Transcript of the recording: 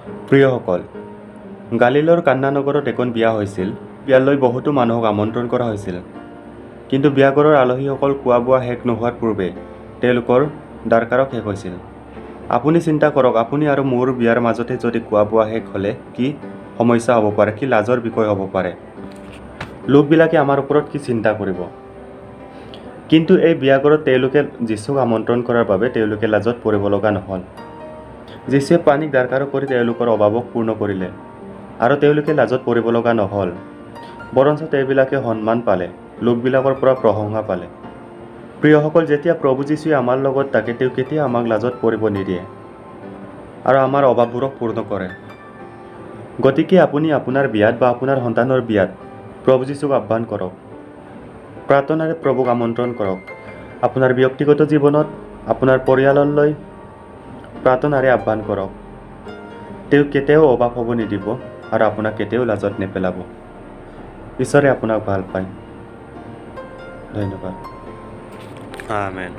প্ৰিয়সকল, গালিলৰ কান্না নগৰত এখন বিয়া হৈছিল। বিয়ালৈ বহুতো মানুহক আমন্ত্ৰণ কৰা হৈছিল। কিন্তু বিয়াঘৰৰ আলহীসকল খোৱা বোৱা শেষ নোহোৱাৰ পূৰ্বে তেওঁলোকৰ দাৰকাৰক শেষ হৈছিল। আপুনি চিন্তা কৰক, আপুনি আৰু মোৰ বিয়াৰ মাজতে যদি খোৱা বোৱা শেষ হ'লে কি সমস্যা হ'ব পাৰে, কি লাজৰ বিষয় হ'ব পাৰে। লোকবিলাকে আমাৰ ওপৰত কি চিন্তা কৰিব। কিন্তু এই বিয়াঘৰত তেওঁলোকে যীচুক আমন্ত্ৰণ কৰাৰ বাবে তেওঁলোকে লাজত পৰিব লগা নহ'ল। যীশুৱে পানীক দাৰকাৰ কৰি তেওঁলোকৰ অভাৱক পূৰ্ণ কৰিলে আৰু তেওঁলোকে লাজত পৰিব লগা নহ'ল। বৰঞ্চ তেওঁবিলাকে সন্মান পালে, লোকবিলাকৰ পৰা প্ৰশংসা পালে। প্ৰিয়সকল, যেতিয়া প্ৰভু যীশুৱে আমাৰ লগত থাকে, তেওঁ কেতিয়াও আমাক লাজত পৰিব নিদিয়ে আৰু আমাৰ অভাৱবোৰক পূৰ্ণ কৰে। গতিকে আপুনি আপোনাৰ বিয়াত বা আপোনাৰ সন্তানৰ বিয়াত প্ৰভু যীশুক আহ্বান কৰক। প্ৰাৰ্থনাৰে প্ৰভুক আমন্ত্ৰণ কৰক। আপোনাৰ ব্যক্তিগত জীৱনত আপোনাৰ পৰিয়াললৈ প্ৰাৰ্থনাৰে আহ্বান কৰক। তেওঁ কেতিয়াও অভাৱ হ'ব নিদিব আৰু আপোনাক কেতিয়াও লাজত নেপেলাব। ঈশ্বৰে আপোনাক ভাল পায়। ধন্যবাদ। আমেন।